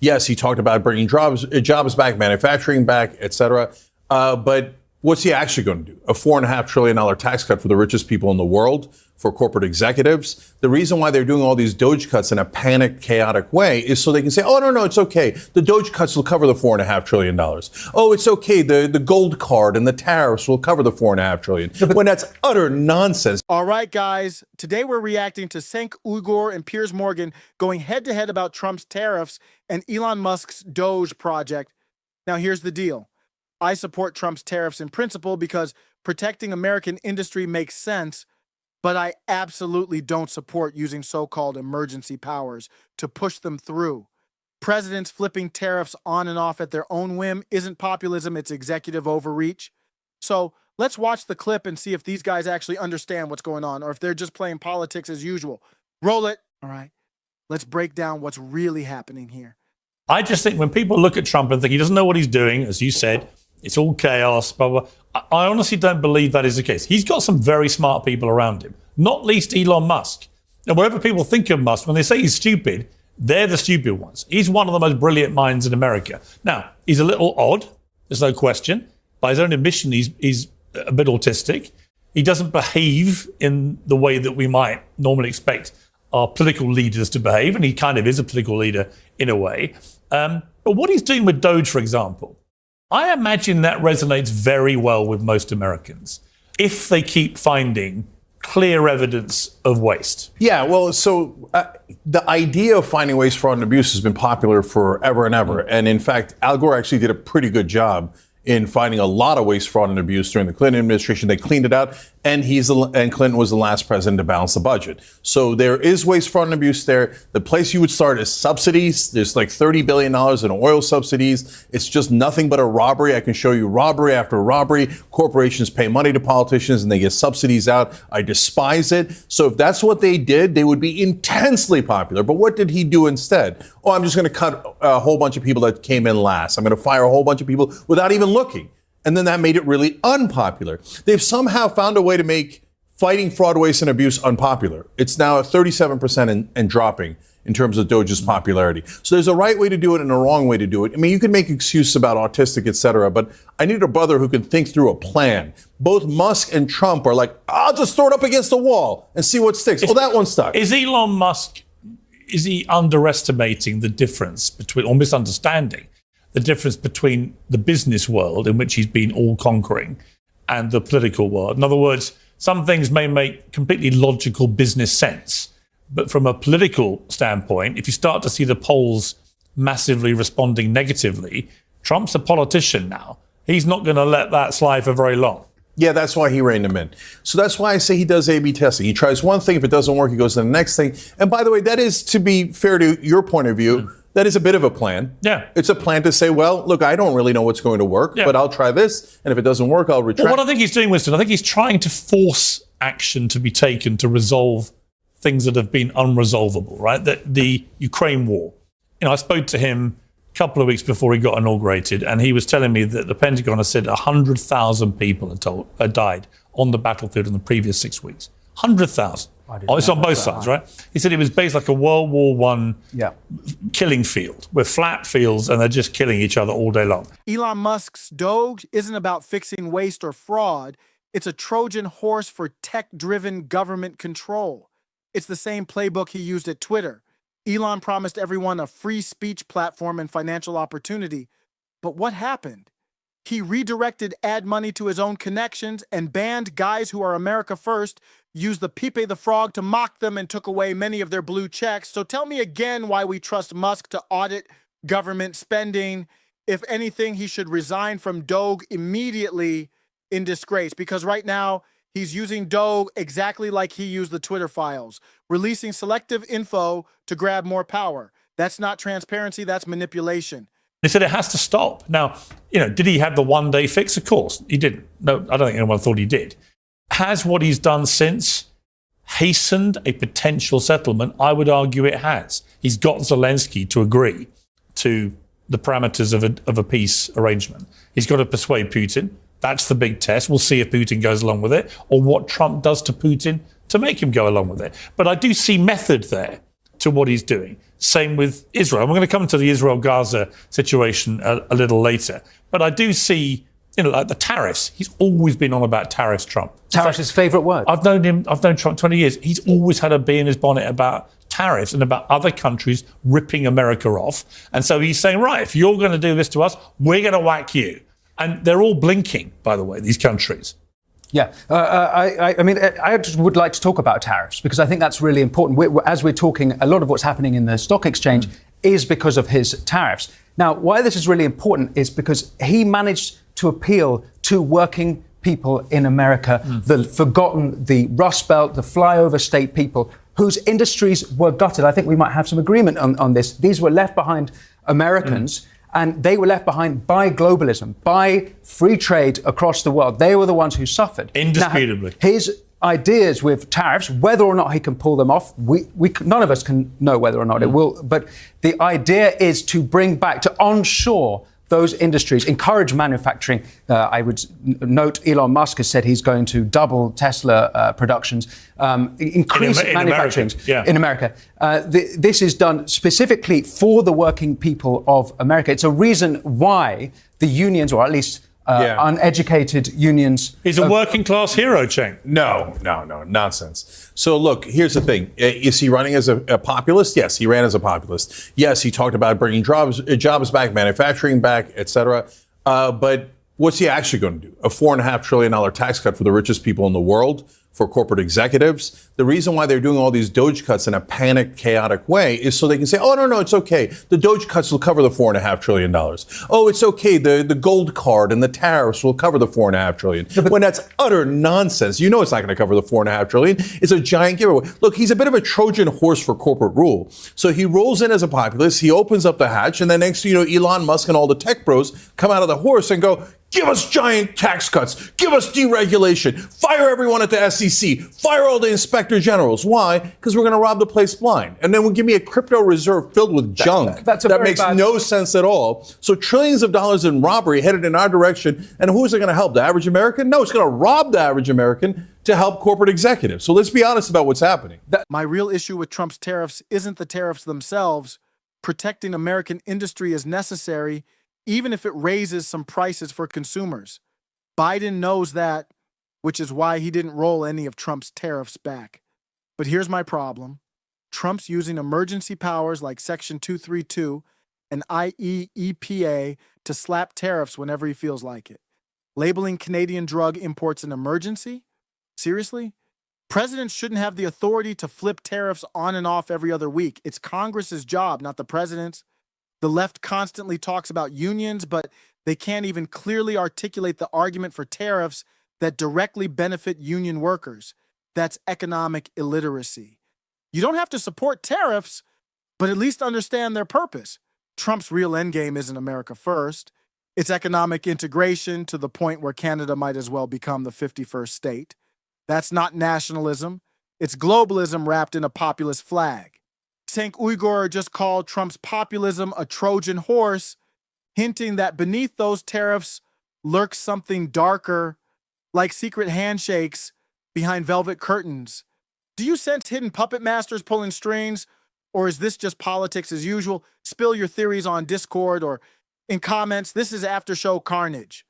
Yes, he talked about bringing jobs back, manufacturing back, et cetera. But what's he actually going to do? A $4.5 trillion tax cut for the richest people in the world, for corporate executives. The reason why they're doing all these Doge cuts in a panicked, chaotic way is so they can say, oh, no, it's okay. The Doge cuts will cover the $4.5 trillion. Oh, it's okay. The gold card and the tariffs will cover the $4.5 trillion. When that's utter nonsense. All right, guys. Today we're reacting to Cenk Uygur and Piers Morgan going head-to-head about Trump's tariffs and Elon Musk's Doge project. Now, here's the deal. I support Trump's tariffs in principle because protecting American industry makes sense, but I absolutely don't support using so-called emergency powers to push them through. Presidents flipping tariffs on and off at their own whim isn't populism, it's executive overreach. So let's watch the clip and see if these guys actually understand what's going on or if they're just playing politics as usual. Roll it. All right. Let's break down what's really happening here. I just think when people look at Trump and think he doesn't know what he's doing, as you said, it's all chaos, blah, blah. I honestly don't believe that is the case. He's got some very smart people around him, not least Elon Musk. And whatever people think of Musk, when they say he's stupid, they're the stupid ones. He's one of the most brilliant minds in America. Now, he's a little odd, there's no question. By his own admission, he's a bit autistic. He doesn't behave in the way that we might normally expect our political leaders to behave, and he kind of is a political leader in a way. But what he's doing with Doge, for example, I imagine that resonates very well with most Americans if they keep finding clear evidence of waste. Yeah, well, so the idea of finding waste, fraud, and abuse has been popular forever and ever. And in fact, Al Gore actually did a pretty good job in finding a lot of waste, fraud, and abuse during the Clinton administration. They cleaned it out, and Clinton was the last president to balance the budget. So there is waste, fraud, and abuse there. The place you would start is subsidies. There's like $30 billion in oil subsidies. It's just nothing but a robbery. I can show you robbery after robbery. Corporations pay money to politicians, and they get subsidies out. I despise it. So if that's what they did, they would be intensely popular. But what did he do instead? Oh, I'm just going to cut a whole bunch of people that came in last. I'm going to fire a whole bunch of people without even looking. And then that made it really unpopular. They've somehow found a way to make fighting fraud, waste, and abuse unpopular. It's now at 37% and dropping in terms of Doge's popularity. So there's a right way to do it and a wrong way to do it. I mean, you can make excuses about autistic, et cetera, but I need a brother who can think through a plan. Both Musk and Trump are like, I'll just throw it up against the wall and see what sticks. Oh, that one stuck. Is Elon Musk, is he underestimating the difference between, or misunderstanding the difference between the business world, in which he's been all-conquering, and the political world? In other words, some things may make completely logical business sense, but from a political standpoint, if you start to see the polls massively responding negatively, Trump's a politician now. He's not going to let that slide for very long. Yeah, that's why he reined him in. So that's why I say he does A/B testing. He tries one thing. If it doesn't work, he goes to the next thing. And by the way, that is, to be fair to your point of view, that is a bit of a plan. Yeah. It's a plan to say, well, look, I don't really know what's going to work, but I'll try this. And if it doesn't work, I'll retract. Well, what I think he's doing, Winston, I think he's trying to force action to be taken to resolve things that have been unresolvable, right? The Ukraine war. You know, I spoke to him a couple of weeks before he got inaugurated, and he was telling me that the Pentagon has said 100,000 people had died on the battlefield in the previous 6 weeks. 100,000. Oh, it's on both sides, right? He said it was based like a World War I killing field, with flat fields, and they're just killing each other all day long. Elon Musk's Doge isn't about fixing waste or fraud. It's a Trojan horse for tech-driven government control. It's the same playbook he used at Twitter. Elon promised everyone a free speech platform and financial opportunity. But what happened? He redirected ad money to his own connections and banned guys who are America first, used the Pepe the Frog to mock them, and took away many of their blue checks. So tell me again why we trust Musk to audit government spending. If anything, he should resign from Doge immediately in disgrace, because right now he's using Doge exactly like he used the Twitter files, releasing selective info to grab more power. That's not transparency, that's manipulation. They said it has to stop. Now, you know, did he have the one-day fix? Of course, he didn't. No, I don't think anyone thought he did. Has what he's done since hastened a potential settlement? I would argue it has. He's got Zelensky to agree to the parameters of a peace arrangement. He's got to persuade Putin. That's the big test. We'll see if Putin goes along with it, or what Trump does to Putin to make him go along with it. But I do see method there to what he's doing. Same with Israel. And we're going to come to the Israel-Gaza situation a little later. But I do see, like the tariffs. He's always been on about tariffs, Trump. Tariffs is his favourite word. I've known Trump 20 years. He's always had a bee in his bonnet about tariffs and about other countries ripping America off. And so he's saying, right, if you're going to do this to us, we're going to whack you. And they're all blinking, by the way, these countries. Yeah, I mean, I just would like to talk about tariffs because I think that's really important. As we're talking, a lot of what's happening in the stock exchange is because of his tariffs. Now, why this is really important is because he managed to appeal to working people in America, the forgotten, the Rust Belt, the flyover state people whose industries were gutted. I think we might have some agreement on this. These were left behind Americans. And they were left behind by globalism, by free trade across the world. They were the ones who suffered. Indisputably. Now, his ideas with tariffs, whether or not he can pull them off, none of us can know whether or not it will. But the idea is to bring back, to onshore those industries, encourage manufacturing. I would note Elon Musk has said he's going to double Tesla productions, increase manufacturing in America. This is done specifically for the working people of America. It's a reason why the unions, or at least uneducated unions... He's a working class hero, Cenk. No, nonsense. So look, here's the thing. Is he running as a populist? Yes, he ran as a populist. Yes, he talked about bringing jobs back, manufacturing back, etc. But what's he actually going to do? A $4.5 trillion tax cut for the richest people in the world, for corporate executives. The reason why they're doing all these Doge cuts in a panicked, chaotic way is so they can say, oh, no, it's okay. The Doge cuts will cover the $4.5 trillion. Oh, it's okay. The gold card and the tariffs will cover the $4.5 trillion. When that's utter nonsense. You know it's not going to cover the $4.5 trillion. It's a giant giveaway. Look, he's a bit of a Trojan horse for corporate rule. So he rolls in as a populist. He opens up the hatch. And then next thing you know, Elon Musk and all the tech bros come out of the horse and go, give us giant tax cuts. Give us deregulation. Fire everyone at the SEC. Fire all the inspector generals. Why? Because we're going to rob the place blind. And then we'll give me a crypto reserve filled with junk that makes no sense at all. So trillions of dollars in robbery headed in our direction. And who's it going to help? The average American? No, it's going to rob the average American to help corporate executives. So let's be honest about what's happening. My real issue with Trump's tariffs isn't the tariffs themselves. Protecting American industry is necessary, even if it raises some prices for consumers. Biden knows that, which is why he didn't roll any of Trump's tariffs back. But here's my problem. Trump's using emergency powers like Section 232 and IEEPA to slap tariffs whenever he feels like it. Labeling Canadian drug imports an emergency? Seriously? Presidents shouldn't have the authority to flip tariffs on and off every other week. It's Congress's job, not the president's. The left constantly talks about unions, but they can't even clearly articulate the argument for tariffs that directly benefit union workers. That's economic illiteracy. You don't have to support tariffs, but at least understand their purpose. Trump's real endgame isn't America first. It's economic integration to the point where Canada might as well become the 51st state. That's not nationalism. It's globalism wrapped in a populist flag. Cenk Uygur just called Trump's populism a Trojan horse, hinting that beneath those tariffs lurks something darker, like secret handshakes behind velvet curtains. Do you sense hidden puppet masters pulling strings, or is this just politics as usual? Spill your theories on Discord or in comments. This is After Show Carnage.